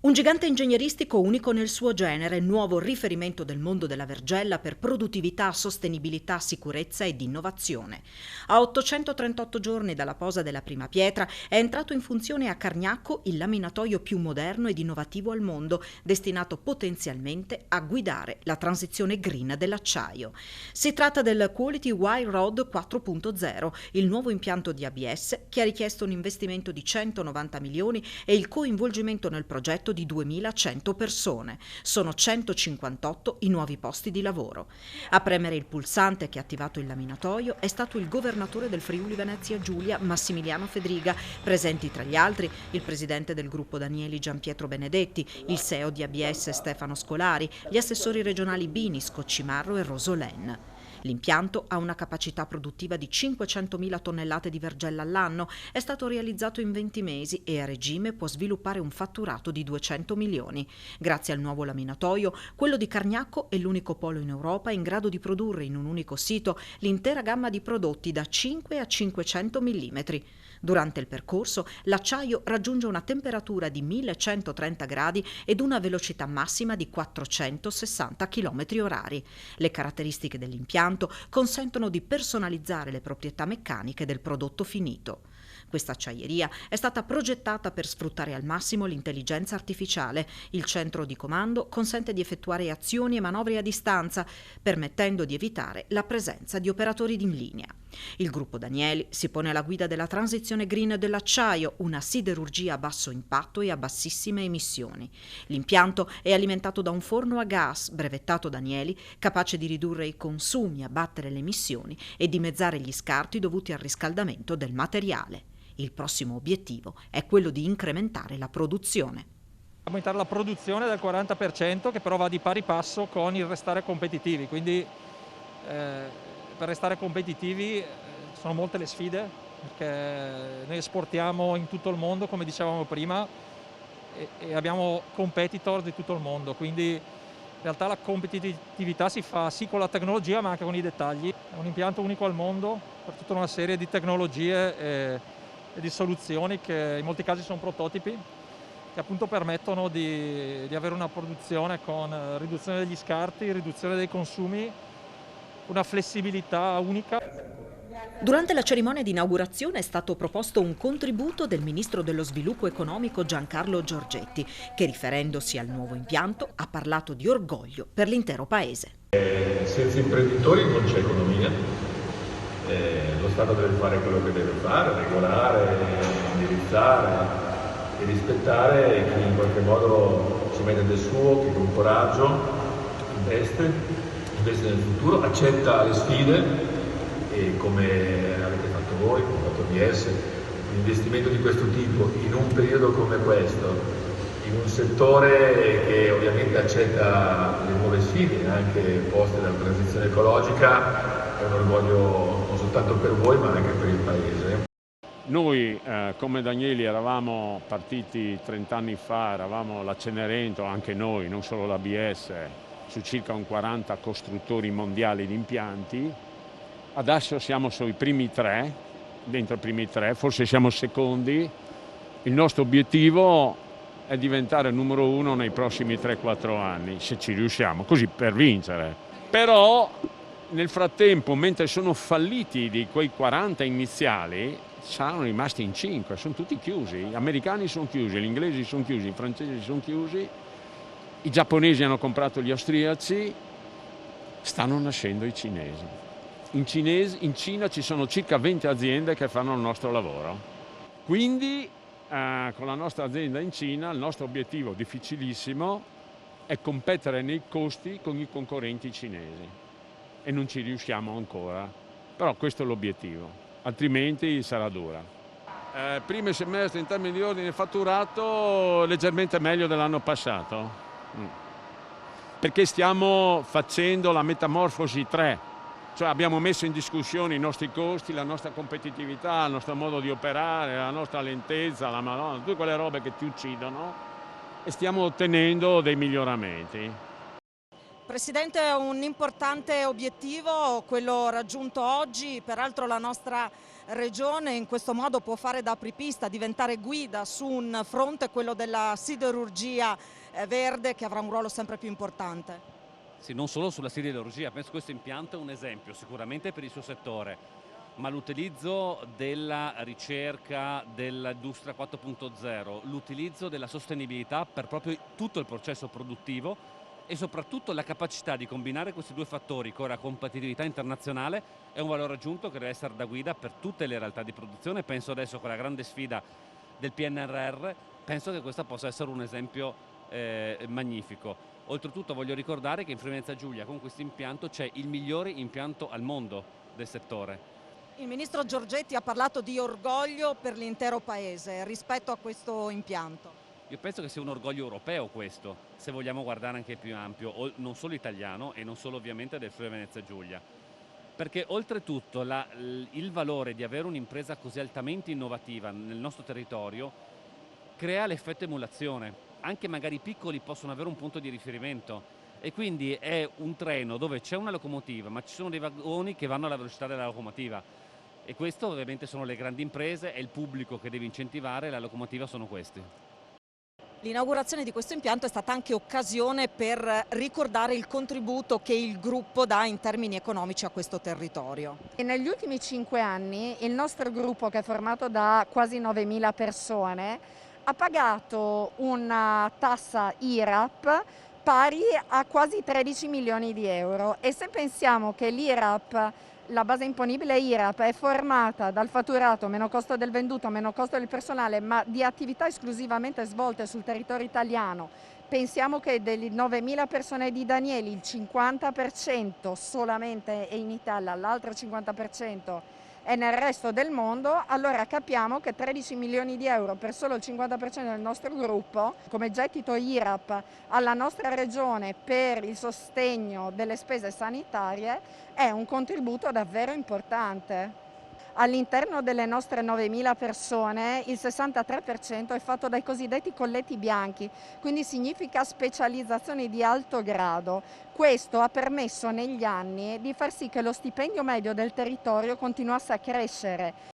Un gigante ingegneristico unico nel suo genere, nuovo riferimento del mondo della Vergella per produttività, sostenibilità, sicurezza ed innovazione. A 838 giorni dalla posa della prima pietra è entrato in funzione a Cargnacco il laminatoio più moderno ed innovativo al mondo, destinato potenzialmente a guidare la transizione green dell'acciaio. Si tratta del Quality Wire Rod 4.0, il nuovo impianto di ABS che ha richiesto un investimento di 190 milioni e il coinvolgimento nel progetto di 2100 persone. Sono 158 i nuovi posti di lavoro. A premere il pulsante che ha attivato il laminatoio è stato il governatore del Friuli Venezia Giulia, Massimiliano Fedriga, presenti tra gli altri il presidente del gruppo Danieli Gianpietro Benedetti, il CEO di ABS Stefano Scolari, gli assessori regionali Bini, Scoccimarro e Rosolen. L'impianto ha una capacità produttiva di 500.000 tonnellate di vergella all'anno, è stato realizzato in 20 mesi e a regime può sviluppare un fatturato di 200 milioni. Grazie al nuovo laminatoio, quello di Cargnacco è l'unico polo in Europa in grado di produrre in un unico sito l'intera gamma di prodotti da 5 a 500 mm. Durante il percorso, l'acciaio raggiunge una temperatura di 1130 gradi ed una velocità massima di 460 km/h. Le caratteristiche dell'impianto consentono di personalizzare le proprietà meccaniche del prodotto finito. Questa acciaieria è stata progettata per sfruttare al massimo l'intelligenza artificiale. Il centro di comando consente di effettuare azioni e manovre a distanza, permettendo di evitare la presenza di operatori in linea. Il gruppo Danieli si pone alla guida della transizione green dell'acciaio, una siderurgia a basso impatto e a bassissime emissioni. L'impianto è alimentato da un forno a gas, brevettato Danieli, capace di ridurre i consumi, abbattere le emissioni e dimezzare gli scarti dovuti al riscaldamento del materiale. Il prossimo obiettivo è quello di incrementare la produzione. Aumentare la produzione del 40%, che però va di pari passo con il restare competitivi, quindi per restare competitivi sono molte le sfide, perché noi esportiamo in tutto il mondo, come dicevamo prima, e abbiamo competitor di tutto il mondo, quindi in realtà la competitività si fa sì con la tecnologia ma anche con i dettagli. È un impianto unico al mondo per tutta una serie di tecnologie e di soluzioni che in molti casi sono prototipi, che appunto permettono di avere una produzione con riduzione degli scarti, riduzione dei consumi, una flessibilità unica. Durante la cerimonia di inaugurazione è stato proposto un contributo del ministro dello sviluppo economico Giancarlo Giorgetti, che riferendosi al nuovo impianto ha parlato di orgoglio per l'intero paese. Senza imprenditori non c'è economia. Lo Stato deve fare quello che deve fare, regolare, indirizzare e rispettare chi in qualche modo ci mette del suo, che con coraggio investe nel futuro, accetta le sfide e come avete fatto voi, come ha fatto ABS, un investimento di questo tipo in un periodo come questo, in un settore che ovviamente accetta le nuove sfide anche poste dalla transizione ecologica, è un orgoglio non soltanto per voi ma anche per il Paese. Noi come Danieli eravamo partiti 30 anni fa, eravamo la Cenerentola, anche noi, non solo l'ABS, su circa un 40 costruttori mondiali di impianti. Adesso siamo sui primi tre, dentro i primi tre, forse siamo secondi. Il nostro obiettivo è diventare il numero uno nei prossimi 3-4 anni, se ci riusciamo, così per vincere. Però nel frattempo, mentre sono falliti di quei 40 iniziali, saranno rimasti in 5, sono tutti chiusi. Gli americani sono chiusi, gli inglesi sono chiusi, i francesi sono chiusi, i giapponesi hanno comprato gli austriaci, stanno nascendo i cinesi. In Cina ci sono circa 20 aziende che fanno il nostro lavoro. Quindi con la nostra azienda in Cina il nostro obiettivo difficilissimo è competere nei costi con i concorrenti cinesi e non ci riusciamo ancora, però questo è l'obiettivo, altrimenti sarà dura. Primo semestre in termini di ordine fatturato leggermente meglio dell'anno passato, perché stiamo facendo la metamorfosi 3. Cioè abbiamo messo in discussione i nostri costi, la nostra competitività, il nostro modo di operare, la nostra lentezza, la manovra, tutte quelle robe che ti uccidono e stiamo ottenendo dei miglioramenti. Presidente, è un importante obiettivo quello raggiunto oggi, peraltro la nostra regione in questo modo può fare da apripista, diventare guida su un fronte, quello della siderurgia verde, che avrà un ruolo sempre più importante. Sì, non solo sulla siderurgia, penso che questo impianto è un esempio sicuramente per il suo settore, ma l'utilizzo della ricerca dell'industria 4.0, l'utilizzo della sostenibilità per proprio tutto il processo produttivo e soprattutto la capacità di combinare questi due fattori con la competitività internazionale è un valore aggiunto che deve essere da guida per tutte le realtà di produzione. Penso adesso con la grande sfida del PNRR, penso che questo possa essere un esempio magnifico. Oltretutto voglio ricordare che in Friuli Venezia Giulia con questo impianto c'è il migliore impianto al mondo del settore. Il ministro Giorgetti ha parlato di orgoglio per l'intero paese rispetto a questo impianto. Io penso che sia un orgoglio europeo questo, se vogliamo guardare anche più ampio, non solo italiano e non solo ovviamente del Friuli Venezia Giulia. Perché oltretutto il valore di avere un'impresa così altamente innovativa nel nostro territorio crea l'effetto emulazione. Anche magari i piccoli possono avere un punto di riferimento e quindi è un treno dove c'è una locomotiva ma ci sono dei vagoni che vanno alla velocità della locomotiva e questo ovviamente sono le grandi imprese, è il pubblico che deve incentivare, la locomotiva sono questi. L'inaugurazione di questo impianto è stata anche occasione per ricordare il contributo che il gruppo dà in termini economici a questo territorio. E negli ultimi 5 anni il nostro gruppo, che è formato da quasi 9.000 persone, ha pagato una tassa IRAP pari a quasi 13 milioni di euro e se pensiamo che l'IRAP, la base imponibile IRAP, è formata dal fatturato meno costo del venduto, meno costo del personale, ma di attività esclusivamente svolte sul territorio italiano, pensiamo che delle 9.000 persone di Danieli il 50% solamente è in Italia, l'altro 50% è nel resto del mondo, allora capiamo che 13 milioni di euro per solo il 50% del nostro gruppo, come gettito IRAP alla nostra regione per il sostegno delle spese sanitarie, è un contributo davvero importante. All'interno delle nostre 9.000 persone il 63% è fatto dai cosiddetti colletti bianchi, quindi significa specializzazioni di alto grado. Questo ha permesso negli anni di far sì che lo stipendio medio del territorio continuasse a crescere